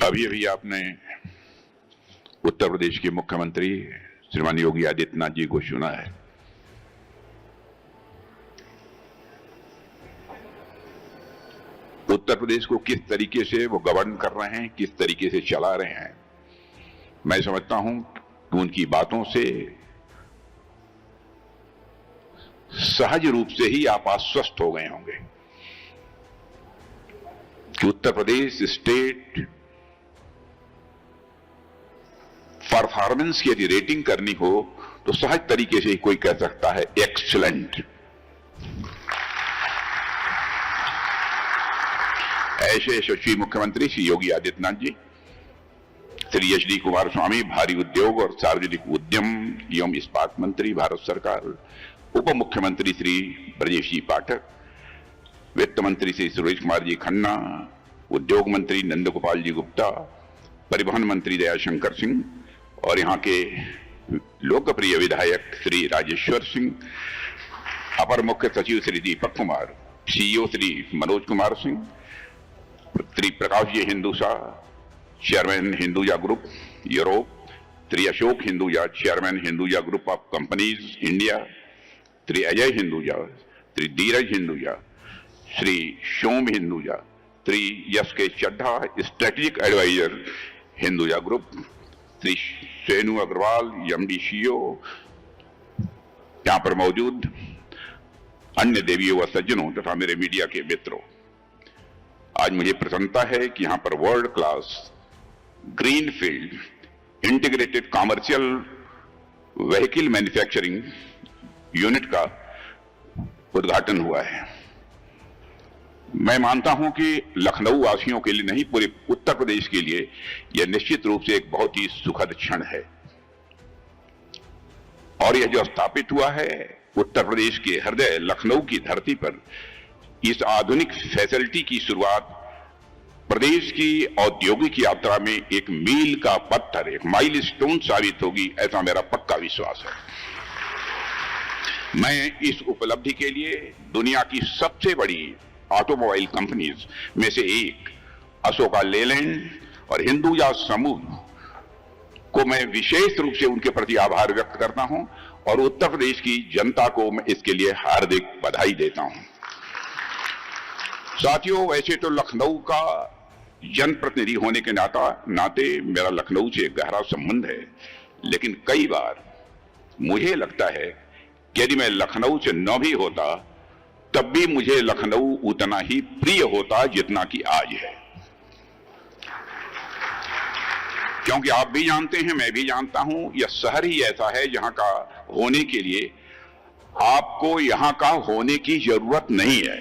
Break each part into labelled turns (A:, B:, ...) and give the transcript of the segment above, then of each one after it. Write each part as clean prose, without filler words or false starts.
A: अभी अभी आपने उत्तर प्रदेश के मुख्यमंत्री श्रीमान योगी आदित्यनाथ जी को सुना है। उत्तर प्रदेश को किस तरीके से वो गवर्न कर रहे हैं, किस तरीके से चला रहे हैं, मैं समझता हूं कि उनकी बातों से सहज रूप से ही आप आश्वस्त हो गए होंगे कि उत्तर प्रदेश स्टेट परफॉर्मेंस की यदि रेटिंग करनी हो तो सहज तरीके से ही कोई कह सकता है एक्सीलेंट। ऐसे यशस्वी मुख्यमंत्री श्री योगी आदित्यनाथ जी, श्री एच.डी. कुमारस्वामी भारी उद्योग और सार्वजनिक उद्यम एवं इस्पात मंत्री भारत सरकार, उप मुख्यमंत्री श्री ब्रजेश जी पाठक, वित्त मंत्री श्री सुरेश कुमार जी खन्ना, उद्योग मंत्री नंद गोपाल जी गुप्ता, परिवहन मंत्री दयाशंकर सिंह और यहाँ के लोकप्रिय विधायक श्री राजेश्वर सिंह, अपर मुख्य सचिव Shri Deepak Kumar, CEO Shri Manoj Kumar Singh, Shri Prakash ji Hinduja, chairman Hinduja group Europe, Shri Ashok Hinduja, chairman Hinduja group of companies India, Shri Ajay Hinduja, Shri Dheeraj Hinduja, Shri Som Hinduja, Shri Yash K Chadha, strategic advisor Hinduja group, Shri Senu Agarwal MD CEO, यहां पर मौजूद अन्य देवियों व सज्जनों तथा मेरे मीडिया के मित्रों, आज मुझे प्रसन्नता है कि यहां पर world class green field integrated commercial vehicle manufacturing unit का उद्घाटन हुआ है। मैं मानता हूं कि लखनऊ वासियों के लिए नहीं, पूरे उत्तर प्रदेश के लिए यह निश्चित रूप से एक बहुत ही सुखद क्षण है। और यह जो स्थापित हुआ है उत्तर प्रदेश के हृदय लखनऊ की धरती पर, इस आधुनिक फैसिलिटी की शुरुआत प्रदेश की औद्योगिक यात्रा में एक मील का पत्थर, एक माइलस्टोन साबित होगी, ऐसा मेरा पक्का विश्वास है। मैं इस उपलब्धि के लिए दुनिया की सबसे बड़ी ऑटोमोबाइल कंपनीज में से एक अशोका लेलैंड और हिंदुजा समूह को मैं विशेष रूप से उनके प्रति आभार व्यक्त करता हूं और उत्तर प्रदेश की जनता को मैं इसके लिए हार्दिक बधाई देता हूं। साथियों, वैसे तो लखनऊ का जनप्रतिनिधि होने के नाते मेरा लखनऊ से गहरा संबंध है, लेकिन कई बार मुझे लगता है कि यदि मैं लखनऊ से न भी होता तब भी मुझे लखनऊ उतना ही प्रिय होता जितना कि आज है। क्योंकि आप भी जानते हैं, मैं भी जानता हूं, यह शहर ही ऐसा है जहां का होने के लिए आपको यहां का होने की जरूरत नहीं है।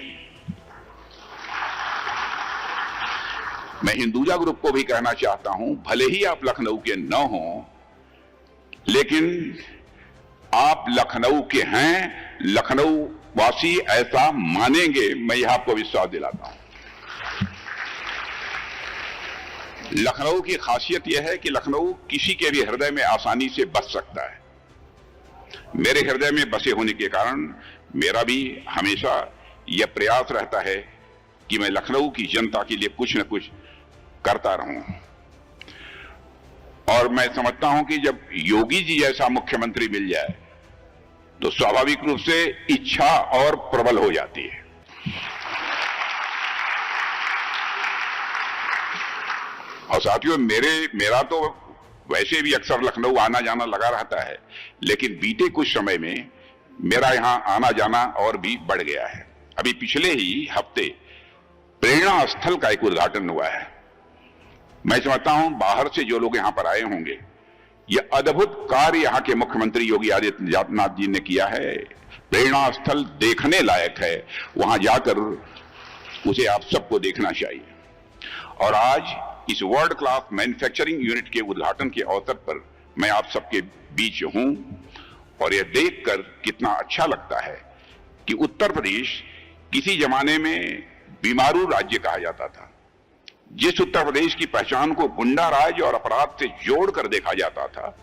A: मैं हिंदुजा ग्रुप को भी कहना चाहता हूं, भले ही आप लखनऊ के न हों, लेकिन आप लखनऊ के हैं, लखनऊ वासी ऐसा मानेंगे, मैं यह आपको विश्वास दिलाता हूं। लखनऊ की खासियत यह है कि लखनऊ किसी के भी हृदय में आसानी से बस सकता है। मेरे हृदय में बसे होने के कारण मेरा भी हमेशा यह प्रयास रहता है कि मैं लखनऊ की जनता के लिए कुछ न कुछ करता रहूं। और मैं समझता हूं कि जब योगी जी जैसा मुख्यमंत्री मिल जाए तो स्वाभाविक रूप से इच्छा और प्रबल हो जाती है। और साथियों, मेरा तो वैसे भी अक्सर लखनऊ आना जाना लगा रहता है, लेकिन बीते कुछ समय में मेरा यहां आना जाना और भी बढ़ गया है। अभी पिछले ही हफ्ते प्रेरणा स्थल का एक उद्घाटन हुआ है। मैं समझता हूं बाहर से जो लोग यहां पर आए होंगे, यह अद्भुत कार्य यहां के मुख्यमंत्री योगी आदित्यनाथ जी ने किया है। प्रेरणा स्थल देखने लायक है, वहां जाकर उसे आप सबको देखना चाहिए। और आज इस वर्ल्ड क्लास मैन्युफैक्चरिंग यूनिट के उद्घाटन के अवसर पर मैं आप सबके बीच हूं और यह देखकर कितना अच्छा लगता है कि उत्तर प्रदेश किसी जमाने में बीमारू राज्य कहा जाता था। जिस उत्तर प्रदेश की पहचान को गुंडा राज और अपराध से जोड़कर देखा जाता था,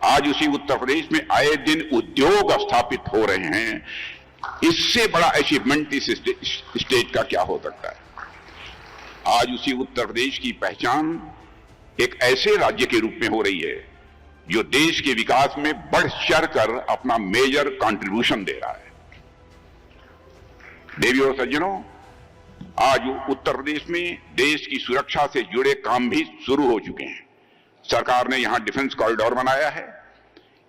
A: आज उसी उत्तर प्रदेश में आए दिन उद्योग स्थापित हो रहे हैं। इससे बड़ा अचीवमेंट इस स्टेट का क्या हो सकता है। आज उसी उत्तर प्रदेश की पहचान एक ऐसे राज्य के रूप में हो रही है जो देश के विकास में बढ़ चढ़ कर अपना मेजर कंट्रीब्यूशन दे रहा है। देवियों और सज्जनों, आज उत्तर प्रदेश में देश की सुरक्षा से जुड़े काम भी शुरू हो चुके हैं। सरकार ने यहां डिफेंस कॉरिडोर बनाया है।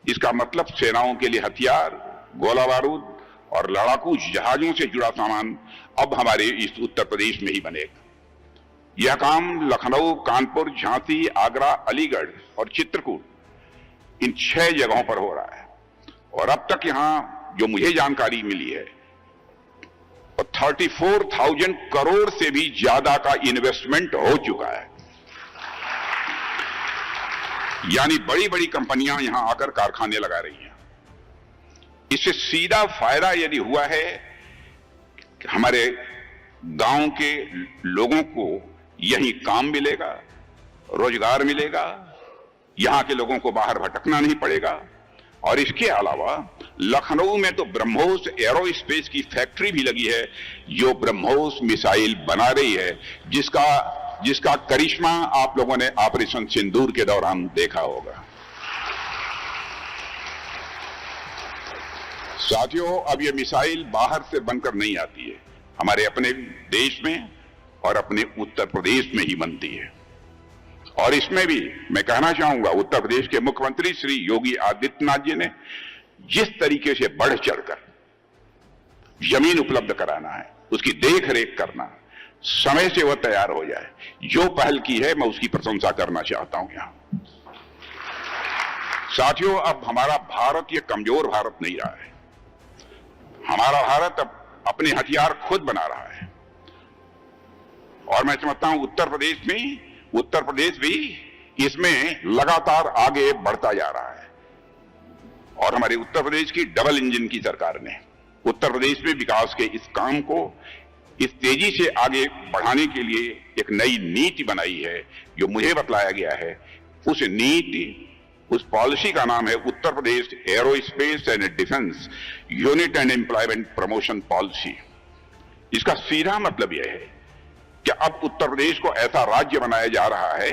A: इसका मतलब सेनाओं के लिए हथियार, गोला बारूद और लड़ाकू जहाजों से जुड़ा सामान अब हमारे इस उत्तर प्रदेश में ही बनेगा। यह काम लखनऊ, कानपुर, झांसी, आगरा, अलीगढ़ और चित्रकूट इन 6 जगहों पर हो रहा है। और अब तक यहां जो मुझे जानकारी मिली है 34,000 करोड़ से भी ज्यादा का इन्वेस्टमेंट हो चुका है। यानी बड़ी बड़ी कंपनियां यहां आकर कारखाने लगा रही हैं। इससे सीधा फायदा यदि हुआ है कि हमारे गांव के लोगों को यहीं काम मिलेगा, रोजगार मिलेगा, यहां के लोगों को बाहर भटकना नहीं पड़ेगा। और इसके अलावा लखनऊ में तो ब्रह्मोस एरोस्पेस की फैक्ट्री भी लगी है जो ब्रह्मोस मिसाइल बना रही है, जिसका करिश्मा आप लोगों ने ऑपरेशन सिंदूर के दौरान देखा होगा। साथियों, अब यह मिसाइल बाहर से बनकर नहीं आती है, हमारे अपने देश में और अपने उत्तर प्रदेश में ही बनती है। और इसमें भी मैं कहना चाहूंगा, उत्तर प्रदेश के मुख्यमंत्री श्री योगी आदित्यनाथ जी ने जिस तरीके से बढ़ चढ़कर जमीन उपलब्ध कराना है, उसकी देख रेख करना, समय से वह तैयार हो जाए, जो पहल की है मैं उसकी प्रशंसा करना चाहता हूं यहां। साथियों, अब हमारा भारत ये कमजोर भारत नहीं रहा है। हमारा भारत अब अपने हथियार खुद बना रहा है। और मैं समझता हूं उत्तर प्रदेश भी इसमें लगातार आगे बढ़ता जा रहा है। और हमारे उत्तर प्रदेश की डबल इंजन की सरकार ने उत्तर प्रदेश में विकास के इस काम को इस तेजी से आगे बढ़ाने के लिए एक नई नीति बनाई है जो मुझे बतलाया गया है। उस नीति, उस पॉलिसी का नाम है Uttar Pradesh aerospace and defence unit and employment promotion policy. इसका सीधा मतलब यह है कि अब उत्तर प्रदेश को ऐसा राज्य बनाया जा रहा है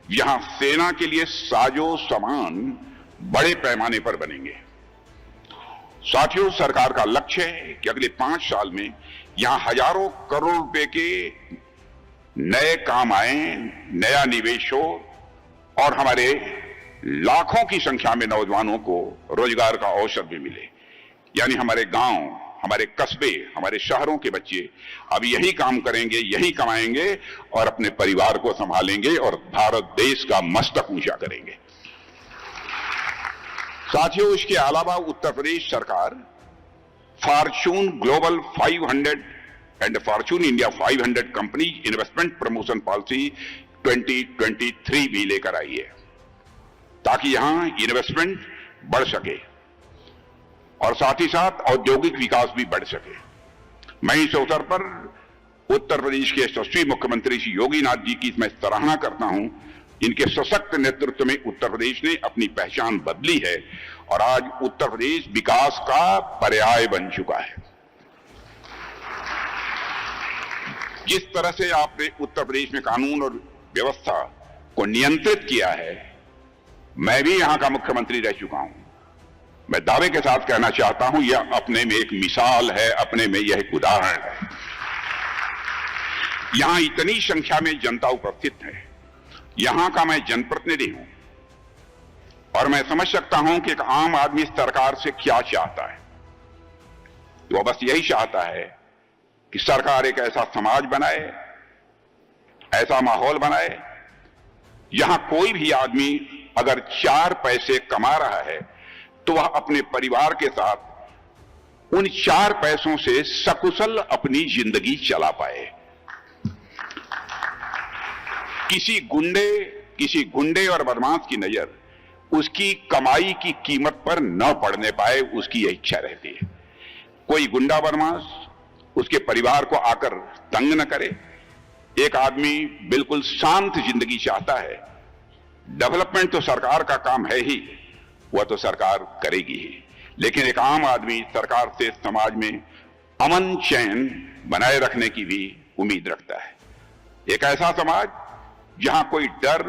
A: जहां सेना के लिए साजो सामान बड़े पैमाने पर बनेंगे। साथियों, सरकार का लक्ष्य है कि अगले 5 साल में यहां हजारों करोड़ रुपए के नए काम आए, नया निवेश हो और हमारे लाखों की संख्या में नौजवानों को रोजगार का अवसर भी मिले। यानी हमारे गांव, हमारे कस्बे, हमारे शहरों के बच्चे अब यही काम करेंगे, यही कमाएंगे और अपने परिवार को संभालेंगे और भारत देश का मस्तक ऊंचा करेंगे। साथियों, इसके अलावा उत्तर प्रदेश सरकार Fortune global 500 and Fortune India 500 company investment promotion policy 2023 भी लेकर आई है ताकि यहां इन्वेस्टमेंट बढ़ सके और साथ ही साथ औद्योगिक विकास भी बढ़ सके। मैं इस अवसर पर उत्तर प्रदेश के यशस्वी मुख्यमंत्री श्री योगीनाथ जी की मैं सराहना करता हूं। इनके सशक्त नेतृत्व में उत्तर प्रदेश ने अपनी पहचान बदली है और आज उत्तर प्रदेश विकास का पर्याय बन चुका है। जिस तरह से आपने उत्तर प्रदेश में कानून और व्यवस्था को नियंत्रित किया है, मैं भी यहां का मुख्यमंत्री रह चुका हूं। मैं दावे के साथ कहना चाहता हूं, यह अपने में एक मिसाल है, अपने में यह एक उदाहरण है। यहां इतनी संख्या में जनता उपस्थित है, यहां का मैं जनप्रतिनिधि हूं और मैं समझ सकता हूं कि एक आम आदमी सरकार से क्या चाहता है। वो बस यही चाहता है कि सरकार एक ऐसा समाज बनाए, ऐसा माहौल बनाए यहां कोई भी आदमी अगर 4 पैसे कमा रहा है तो वह अपने परिवार के साथ उन 4 पैसों से सकुशल अपनी जिंदगी चला पाए। किसी गुंडे और बदमाश की नजर उसकी कमाई की कीमत पर न पड़ने पाए, उसकी यह इच्छा रहती है। कोई गुंडा बदमाश उसके परिवार को आकर तंग न करे। एक आदमी बिल्कुल शांत जिंदगी चाहता है। डेवलपमेंट तो सरकार का काम है ही, वह तो सरकार करेगी ही, लेकिन एक आम आदमी सरकार से समाज में अमन चैन बनाए रखने की भी उम्मीद रखता है। एक ऐसा समाज जहां कोई डर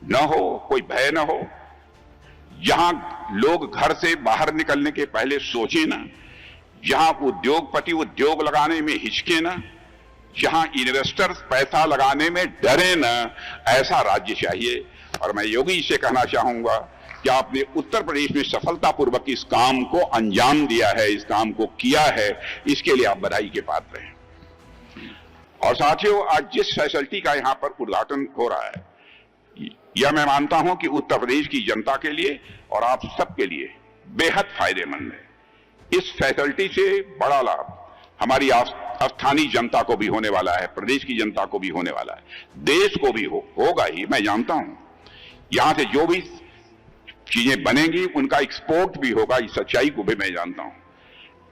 A: न हो, कोई भय न हो, जहां लोग घर से बाहर निकलने के पहले सोचे ना, जहां उद्योगपति उद्योग लगाने में हिचके ना, जहां इन्वेस्टर्स पैसा लगाने में डरे ना, ऐसा राज्य चाहिए। और मैं योगी जी से कहना चाहूंगा कि आपने उत्तर प्रदेश में सफलतापूर्वक इस काम को अंजाम दिया है, इस काम को किया है, इसके लिए आप बधाई के पात्र हैं। और साथियों, आज जिस फैसिलिटी का यहां पर उद्घाटन हो रहा है, यह मैं मानता हूं कि उत्तर प्रदेश की जनता के लिए और आप सबके लिए बेहद फायदेमंद है। इस फैसिलिटी से बड़ा लाभ हमारी स्थानीय जनता को भी होने वाला है, प्रदेश की जनता को भी होने वाला है, देश को भी होगा ही, मैं जानता हूं। यहां से जो भी चीजें बनेंगी उनका एक्सपोर्ट भी होगा, इस सच्चाई को भी मैं जानता हूं।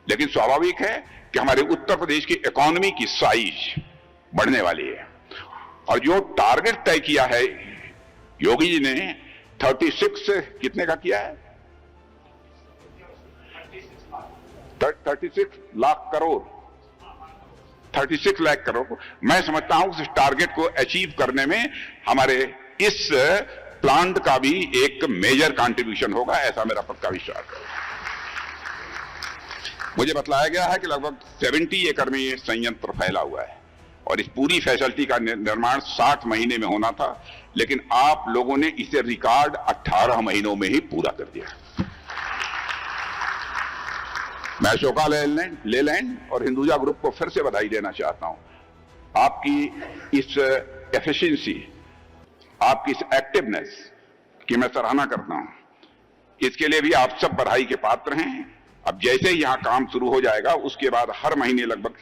A: लेकिन स्वाभाविक है कि हमारे उत्तर प्रदेश की इकोनॉमी की साइज बढ़ने वाली है। और जो टारगेट तय किया है योगी जी ने, 36 से कितने का किया है? 36 लाख करोड़, 36 लाख करोड़। मैं समझता हूं कि इस टारगेट को अचीव करने में हमारे इस प्लांट का भी एक मेजर कंट्रीब्यूशन होगा, ऐसा मेरा पक्का विश्वास है। मुझे बतलाया गया है कि लगभग 70 एकड़ में ये संयंत्र फैला हुआ है और इस पूरी फैसिलिटी का निर्माण 60 महीने में होना था, लेकिन आप लोगों ने इसे रिकॉर्ड 18 महीनों में ही पूरा कर दिया। मैं अशोका लेलैंड और हिंदुजा ग्रुप को फिर से बधाई देना चाहता हूं। आपकी इस एफिशिएंसी, आपकी इस एक्टिवनेस की मैं सराहना करता हूं। इसके लिए भी आप सब बधाई के पात्र हैं। अब जैसे ही यहां काम शुरू हो जाएगा, उसके बाद हर महीने लगभग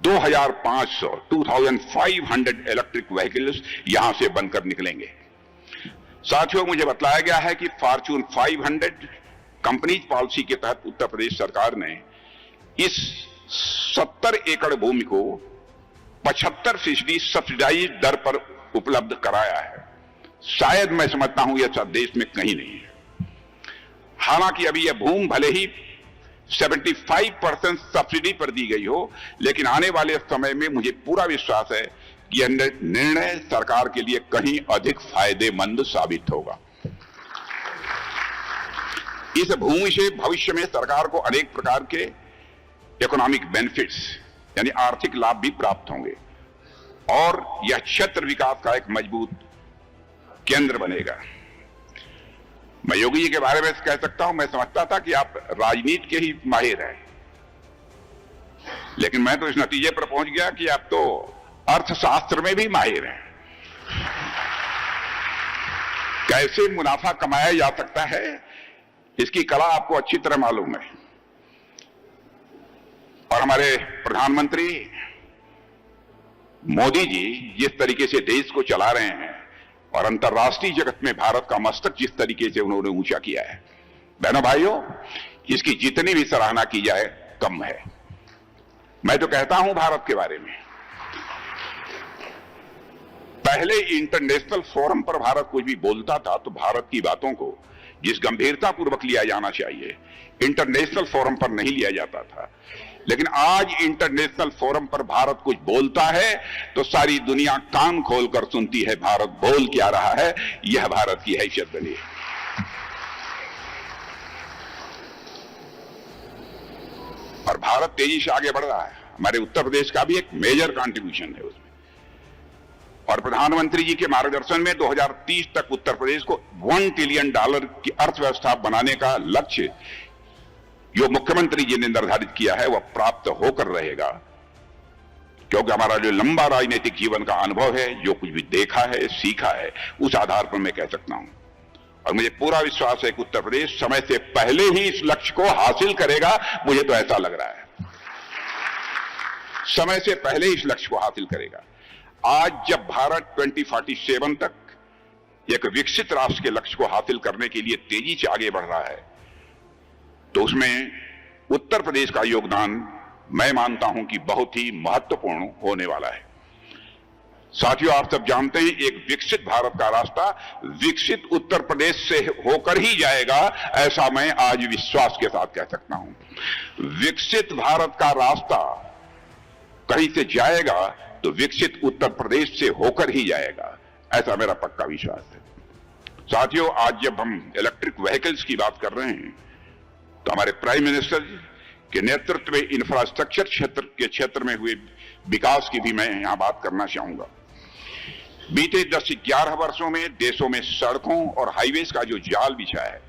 A: 2500 इलेक्ट्रिक व्हीकल्स यहां से बनकर निकलेंगे। साथियों, मुझे बतलाया गया है कि फॉर्च्यून 500 कंपनीज पॉलिसी के तहत उत्तर प्रदेश सरकार ने इस 70 एकड़ भूमि को 75% सब्सिडाइज दर पर उपलब्ध कराया है। शायद मैं समझता हूं यह देश में कहीं नहीं है। हालांकि अभी यह भूमि भले ही 75% सब्सिडी पर दी गई हो, लेकिन आने वाले समय में मुझे पूरा विश्वास है कि यह निर्णय सरकार के लिए कहीं अधिक फायदेमंद साबित होगा। इस भूमि से भविष्य में सरकार को अनेक प्रकार के इकोनॉमिक बेनिफिट्स यानी आर्थिक लाभ भी प्राप्त होंगे और यह क्षेत्र विकास का एक मजबूत केंद्र बनेगा। मैं योगी जी के बारे में कह सकता हूं, मैं समझता था कि आप राजनीति के ही माहिर हैं, लेकिन मैं तो इस नतीजे पर पहुंच गया कि आप तो अर्थशास्त्र में भी माहिर हैं। कैसे मुनाफा कमाया जा सकता है, इसकी कला आपको अच्छी तरह मालूम है। और हमारे प्रधानमंत्री मोदी जी जिस तरीके से देश को चला रहे हैं और अंतर्राष्ट्रीय जगत में भारत का मस्तक जिस तरीके से उन्होंने ऊंचा किया है, बहनों भाइयों, इसकी जितनी भी सराहना की जाए कम है। मैं तो कहता हूं भारत के बारे में, पहले इंटरनेशनल फोरम पर भारत कुछ भी बोलता था तो भारत की बातों को जिस गंभीरता पूर्वक लिया जाना चाहिए, इंटरनेशनल फोरम पर नहीं लिया जाता था। लेकिन आज इंटरनेशनल फोरम पर भारत कुछ बोलता है तो सारी दुनिया कान खोलकर सुनती है भारत बोल क्या रहा है। यह भारत की हैसियत बनी है। और भारत तेजी से आगे बढ़ रहा है। हमारे उत्तर प्रदेश का भी एक मेजर कंट्रीब्यूशन है उसमें। और प्रधानमंत्री जी के मार्गदर्शन में 2030 तक उत्तर प्रदेश को $1 ट्रिलियन की अर्थव्यवस्था बनाने का लक्ष्य जो मुख्यमंत्री जी ने निर्धारित किया है वह प्राप्त होकर रहेगा, क्योंकि हमारा जो लंबा राजनीतिक जीवन का अनुभव है, जो कुछ भी देखा है, सीखा है, उस आधार पर मैं कह सकता हूं। और मुझे पूरा विश्वास है कि उत्तर प्रदेश समय से पहले ही इस लक्ष्य को हासिल करेगा। मुझे तो ऐसा लग रहा है, समय से पहले इस लक्ष्य को हासिल करेगा। आज जब भारत 2047 तक एक विकसित राष्ट्र के लक्ष्य को हासिल करने के लिए तेजी से आगे बढ़ रहा है, तो उसमें उत्तर प्रदेश का योगदान मैं मानता हूं कि बहुत ही महत्वपूर्ण होने वाला है। साथियों, आप सब जानते हैं एक विकसित भारत का रास्ता विकसित उत्तर प्रदेश से होकर ही जाएगा, ऐसा मैं आज विश्वास के साथ कह सकता हूं। विकसित भारत का रास्ता कहीं से जाएगा तो विकसित उत्तर प्रदेश से होकर ही जाएगा, ऐसा मेरा पक्का विश्वास है। साथियों, आज जब हम इलेक्ट्रिक व्हीकल्स की बात कर रहे हैं तो हमारे प्राइम मिनिस्टर के नेतृत्व में इंफ्रास्ट्रक्चर क्षेत्र में हुए विकास की भी मैं यहां बात करना चाहूंगा। बीते 10 से 11 वर्षों में देशों में सड़कों और हाईवेज का जो जाल बिछा है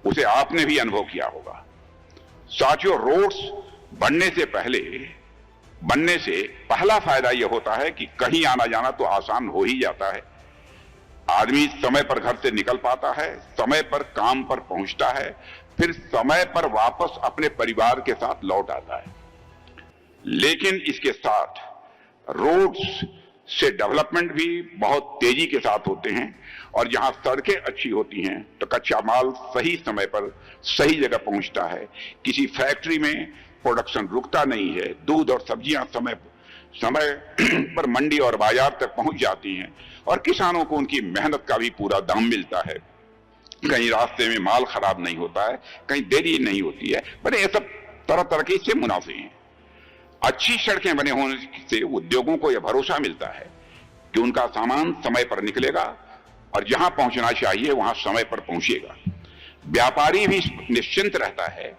A: उसे आपने भी अनुभव किया होगा। साथियों, रोड्स बनने से पहला फायदा यह होता है कि कहीं आना जाना तो आसान हो ही जाता है। आदमी समय पर घर से निकल पाता है, समय पर काम पर पहुंचता है, फिर समय पर वापस अपने परिवार के साथ लौट आता है। लेकिन इसके साथ रोड्स से डेवलपमेंट भी बहुत तेजी के साथ होते हैं और जहां सड़कें अच्छी होती हैं तो कच्चा माल सही समय पर सही जगह पहुंचता है। किसी फैक्ट्री में प्रोडक्शन रुकता नहीं है, दूध और सब्जियां समय पर मंडी और बाजार तक पहुंच जाती हैं और किसानों को उनकी मेहनत का भी पूरा दाम मिलता है। कहीं रास्ते में माल खराब नहीं होता है, कहीं देरी नहीं होती है। बड़े ये सब तरह तरह के इससे मुनाफे हैं। अच्छी सड़कें बने होने से उद्योगों को यह भरोसा मिलता है कि उनका सामान समय पर निकलेगा और जहां पहुंचना चाहिए वहां समय पर पहुंचेगा। व्यापारी भी निश्चिंत रहता है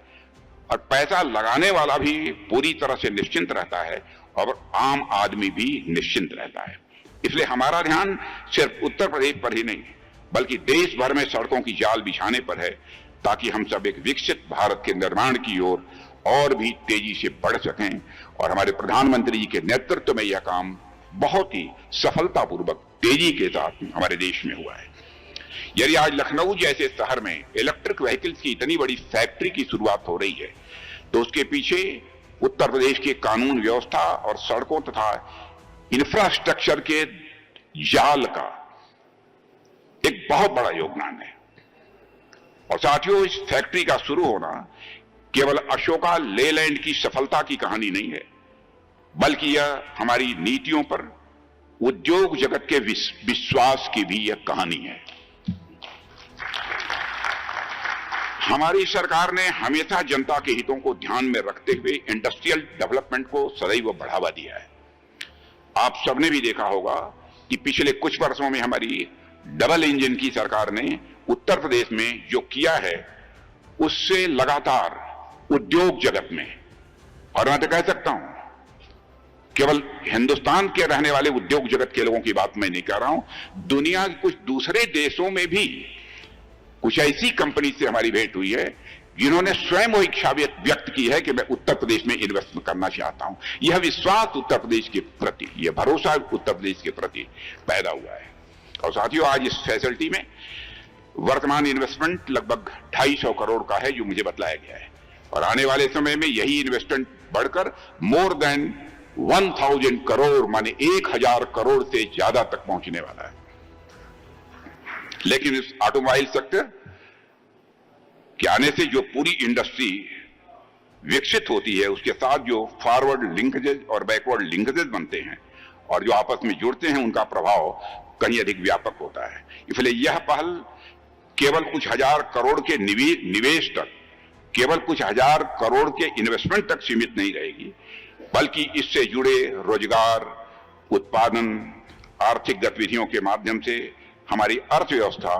A: और पैसा लगाने वाला भी पूरी तरह से निश्चिंत रहता है और आम आदमी भी निश्चिंत रहता है। इसलिए हमारा ध्यान सिर्फ उत्तर प्रदेश पर ही नहीं बल्कि देश भर में सड़कों की जाल बिछाने पर है, ताकि हम सब एक विकसित भारत के निर्माण की ओर और भी तेजी से बढ़ सकें। और हमारे प्रधानमंत्री जी के नेतृत्व में यह काम बहुत ही सफलतापूर्वक तेजी के साथ हमारे देश में हुआ है। यदि आज लखनऊ जैसे शहर में इलेक्ट्रिक व्हीकल्स की इतनी बड़ी फैक्ट्री की शुरुआत हो रही है तो उसके पीछे उत्तर प्रदेश की कानून व्यवस्था और सड़कों तथा इंफ्रास्ट्रक्चर के जाल का एक बहुत बड़ा योगदान है। और साथियों, इस फैक्ट्री का शुरू होना केवल अशोका लेलैंड की सफलता की कहानी नहीं है, बल्कि यह हमारी नीतियों पर उद्योग जगत के विश्वास की भी यह कहानी है। हमारी सरकार ने हमेशा जनता के हितों को ध्यान में रखते हुए इंडस्ट्रियल डेवलपमेंट को सदैव बढ़ावा दिया है। आप सबने भी देखा होगा कि पिछले कुछ वर्षों में हमारी डबल इंजन की सरकार ने उत्तर प्रदेश में जो किया है उससे लगातार उद्योग जगत में, और मैं तो कह सकता हूं केवल हिंदुस्तान के रहने वाले उद्योग जगत के लोगों की बात मैं नहीं कर रहा हूं, दुनिया के कुछ दूसरे देशों में भी कुछ ऐसी कंपनी से हमारी भेंट हुई है जिन्होंने स्वयं वो इच्छा व्यक्त की है कि मैं उत्तर प्रदेश में इन्वेस्ट करना चाहता हूं। यह विश्वास उत्तर प्रदेश के प्रति, यह भरोसा उत्तर प्रदेश के प्रति पैदा हुआ है। और साथियों, आज इस फैसिलिटी में वर्तमान इन्वेस्टमेंट लगभग 250 करोड़ का है जो मुझे बतलाया गया है, और आने वाले समय में यही इन्वेस्टमेंट बढ़कर मोर देन 1000 करोड़ माने 1000 करोड़ से ज्यादा तक पहुंचने वाला है। लेकिन इस ऑटोमोबाइल सेक्टर के आने से जो पूरी इंडस्ट्री विकसित होती है उसके साथ जो फॉरवर्ड लिंकेजेस और बैकवर्ड लिंकेजेस बनते हैं और जो आपस में जुड़ते हैं उनका प्रभाव कहीं अधिक व्यापक होता है। इसलिए यह पहल केवल कुछ हजार करोड़ के निवेश तक, केवल कुछ हजार करोड़ के इन्वेस्टमेंट तक सीमित नहीं रहेगी, बल्कि इससे जुड़े रोजगार, उत्पादन, आर्थिक गतिविधियों के माध्यम से हमारी अर्थव्यवस्था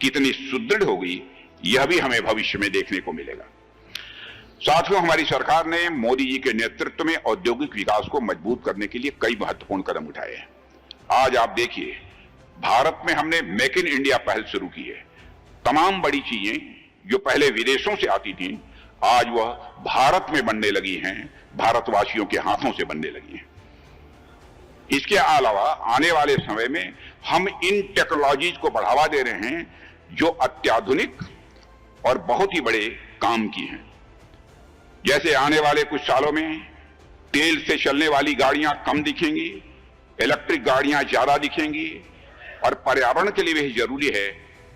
A: कितनी सुदृढ़ होगी यह भी हमें भविष्य में देखने को मिलेगा। साथियों, हमारी सरकार ने मोदी जी के नेतृत्व में औद्योगिक विकास को मजबूत करने के लिए कई महत्वपूर्ण कदम उठाए हैं। आज आप देखिए, भारत में हमने मेक इन इंडिया पहल शुरू की है। तमाम बड़ी चीजें जो पहले विदेशों से आती थीं आज वह भारत में बनने लगी हैं, भारतवासियों के हाथों से बनने लगी हैं। इसके अलावा आने वाले समय में हम इन टेक्नोलॉजीज को बढ़ावा दे रहे हैं जो अत्याधुनिक और बहुत ही बड़े काम की हैं। जैसे आने वाले कुछ सालों में तेल से चलने वाली गाड़ियां कम दिखेंगी, इलेक्ट्रिक गाड़ियां ज्यादा दिखेंगी, और पर्यावरण के लिए भी जरूरी है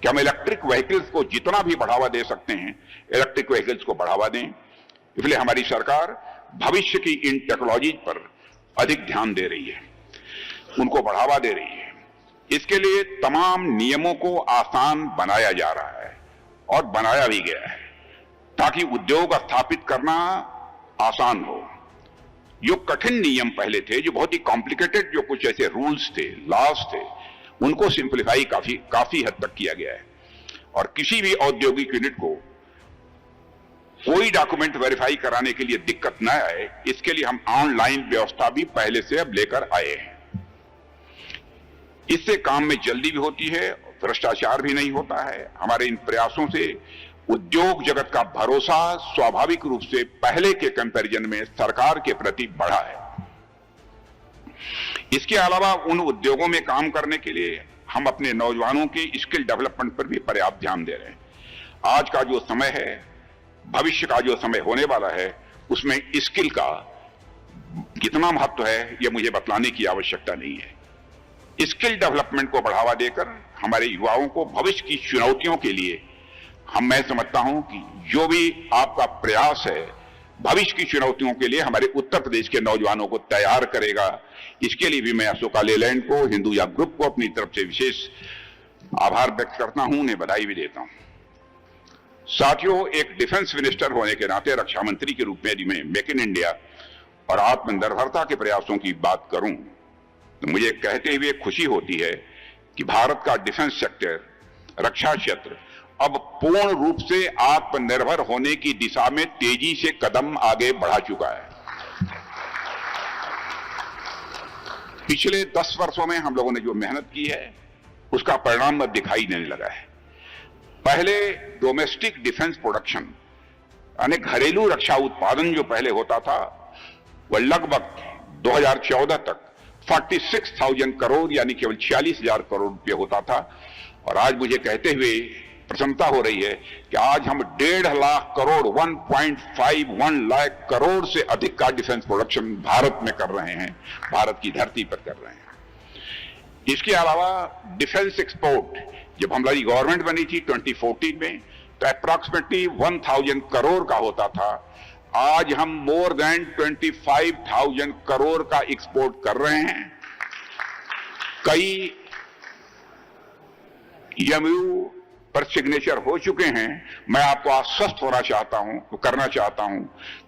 A: कि हम इलेक्ट्रिक व्हीकल्स को जितना भी बढ़ावा दे सकते हैं इलेक्ट्रिक व्हीकल्स को बढ़ावा दें। इसलिए हमारी सरकार भविष्य की इन टेक्नोलॉजीज पर अधिक ध्यान दे रही है, उनको बढ़ावा दे रही है। इसके लिए तमाम नियमों को आसान बनाया जा रहा है और बनाया भी गया है ताकि उद्योग स्थापित करना आसान हो। जो कठिन नियम पहले थे, जो बहुत ही कॉम्प्लिकेटेड, जो कुछ ऐसे रूल्स थे, लॉज थे, उनको सिंप्लीफाई काफी हद तक किया गया है। और किसी भी औद्योगिक यूनिट को कोई डॉक्यूमेंट वेरीफाई कराने के लिए दिक्कत न आए, इसके लिए हम ऑनलाइन व्यवस्था भी पहले से अब लेकर आए हैं। इससे काम में जल्दी भी होती है, भ्रष्टाचार भी नहीं होता है। हमारे इन प्रयासों से उद्योग जगत का भरोसा स्वाभाविक रूप से पहले के कंपैरिजन में सरकार के प्रति बढ़ा है। इसके अलावा उन उद्योगों में काम करने के लिए हम अपने नौजवानों की स्किल डेवलपमेंट पर भी पर्याप्त ध्यान दे रहे हैं। आज का जो समय है, भविष्य का जो समय होने वाला है, उसमें स्किल का कितना महत्व है, यह मुझे बतलाने की आवश्यकता नहीं है। स्किल डेवलपमेंट को बढ़ावा देकर हमारे युवाओं को भविष्य की चुनौतियों के लिए मैं समझता हूं कि जो भी आपका प्रयास है, भविष्य की चुनौतियों के लिए हमारे उत्तर प्रदेश के नौजवानों को तैयार करेगा। इसके लिए भी मैं अशोका लेलैंड को, हिंदुजा ग्रुप को अपनी तरफ से विशेष आभार व्यक्त करता हूं, उन्हें बधाई भी देता हूं। साथियों, एक डिफेंस मिनिस्टर होने के नाते, रक्षा मंत्री के रूप में यदि मैं मेक इन इंडिया और आत्मनिर्भरता के प्रयासों की बात करूं तो मुझे कहते हुए खुशी होती है कि भारत का डिफेंस सेक्टर, रक्षा क्षेत्र अब पूर्ण रूप से आत्मनिर्भर होने की दिशा में तेजी से कदम आगे बढ़ा चुका है। पिछले 10 वर्षों में हम लोगों ने जो मेहनत की है, उसका परिणाम अब दिखाई देने लगा है। पहले डोमेस्टिक डिफेंस प्रोडक्शन यानी घरेलू रक्षा उत्पादन जो पहले होता था, वह लगभग 2014 तक 46,000 करोड़ यानी केवल 46,000 करोड़ रुपये होता था। और आज मुझे कहते हुए प्रसन्नता हो रही है कि आज हम 1.5 लाख करोड़ 1.51 लाख करोड़ से अधिक का डिफेंस प्रोडक्शन भारत में कर रहे हैं, भारत की धरती पर कर रहे हैं। इसके अलावा डिफेंस एक्सपोर्ट, जब हमारी गवर्नमेंट बनी थी 2014 में, तो अप्रॉक्सीमेटली 1,000 करोड़ का होता था। आज हम मोर देन 25,000 करोड़ का एक्सपोर्ट कर रहे हैं। कई एमओयू पर सिग्नेचर हो चुके हैं। मैं आपको आश्वस्त होना चाहता हूं, करना चाहता हूं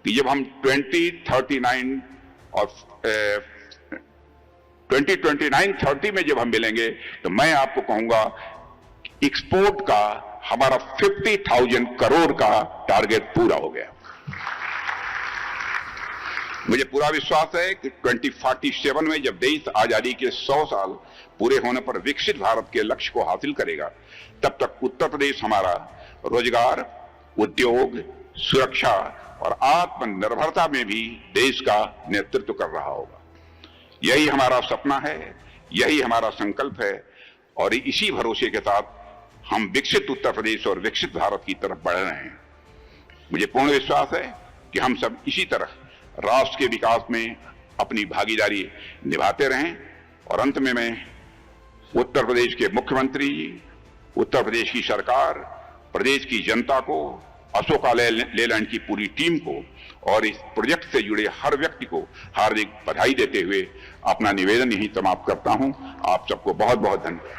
A: कि जब हम 2039 और 2029-30 में जब हम मिलेंगे तो मैं आपको कहूंगा एक्सपोर्ट का हमारा 50,000 करोड़ का टारगेट पूरा हो गया। मुझे पूरा विश्वास है कि 2047 में जब देश आजादी के 100 साल पूरे होने पर विकसित भारत के लक्ष्य को हासिल करेगा, तब तक उत्तर प्रदेश हमारा रोजगार, उद्योग, सुरक्षा और आत्मनिर्भरता में भी देश का नेतृत्व कर रहा होगा। यही हमारा सपना है, यही हमारा संकल्प है और इसी भरोसे के साथ हम विकसित उत्तर प्रदेश और विकसित भारत की तरफ बढ़ रहे हैं। मुझे पूर्ण विश्वास है कि हम सब इसी तरह राष्ट्र के विकास में अपनी भागीदारी निभाते रहें। और अंत में मैं उत्तर प्रदेश के मुख्यमंत्री जी, उत्तर प्रदेश की सरकार, प्रदेश की जनता को, अशोका लेलैंड की पूरी टीम को और इस प्रोजेक्ट से जुड़े हर व्यक्ति को हार्दिक बधाई देते हुए अपना निवेदन यहीं समाप्त करता हूं। आप सबको बहुत बहुत धन्यवाद।